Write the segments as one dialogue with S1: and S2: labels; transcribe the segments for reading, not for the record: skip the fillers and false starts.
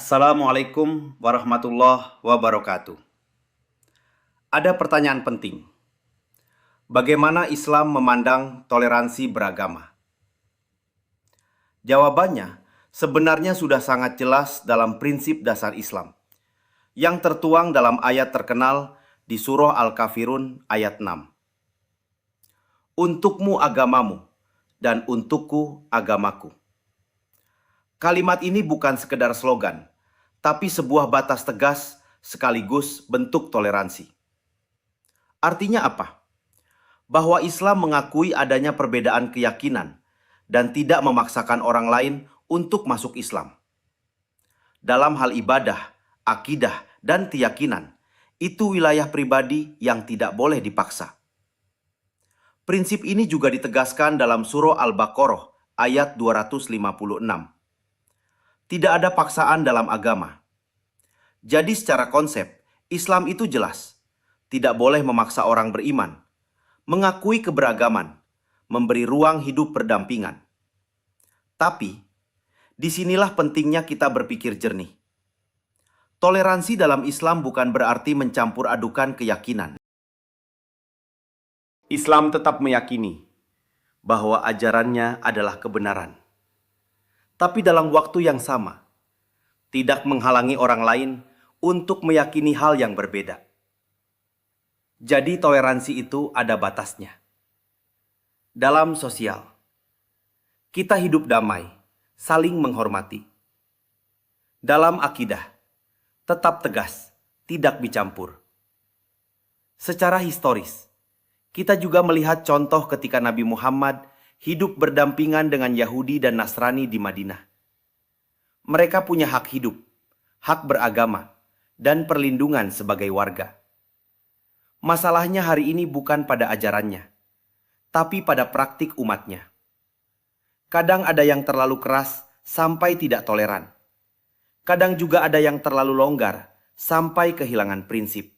S1: Assalamualaikum warahmatullahi wabarakatuh. Ada pertanyaan penting. Bagaimana Islam memandang toleransi beragama? Jawabannya sebenarnya sudah sangat jelas dalam prinsip dasar Islam, yang tertuang dalam ayat terkenal di Surah Al-Kafirun ayat 6. Untukmu agamamu, dan untukku agamaku. Kalimat ini bukan sekedar slogan, tapi sebuah batas tegas sekaligus bentuk toleransi. Artinya apa? Bahwa Islam mengakui adanya perbedaan keyakinan dan tidak memaksakan orang lain untuk masuk Islam. Dalam hal ibadah, akidah, dan keyakinan, itu wilayah pribadi yang tidak boleh dipaksa. Prinsip ini juga ditegaskan dalam Surah Al-Baqarah ayat 256. Tidak ada paksaan dalam agama. Jadi secara konsep, Islam itu jelas. Tidak boleh memaksa orang beriman, mengakui keberagaman, memberi ruang hidup berdampingan. Tapi, disinilah pentingnya kita berpikir jernih. Toleransi dalam Islam bukan berarti mencampur adukan keyakinan. Islam tetap meyakini bahwa ajarannya adalah kebenaran. Tapi dalam waktu yang sama, tidak menghalangi orang lain untuk meyakini hal yang berbeda. Jadi toleransi itu ada batasnya. Dalam sosial, kita hidup damai, saling menghormati. Dalam akidah, tetap tegas, tidak dicampur. Secara historis, kita juga melihat contoh ketika Nabi Muhammad hidup berdampingan dengan Yahudi dan Nasrani di Madinah. Mereka punya hak hidup, hak beragama, dan perlindungan sebagai warga. Masalahnya hari ini bukan pada ajarannya, tapi pada praktik umatnya. Kadang ada yang terlalu keras sampai tidak toleran. Kadang juga ada yang terlalu longgar sampai kehilangan prinsip.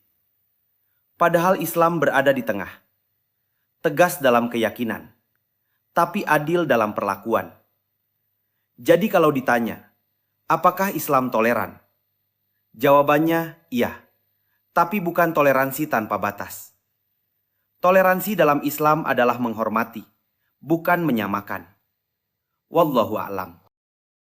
S1: Padahal Islam berada di tengah. Tegas dalam keyakinan, tapi adil dalam perlakuan. Jadi kalau ditanya, apakah Islam toleran? Jawabannya iya, tapi bukan toleransi tanpa batas. Toleransi dalam Islam adalah menghormati, bukan menyamakan. Wallahu a'lam.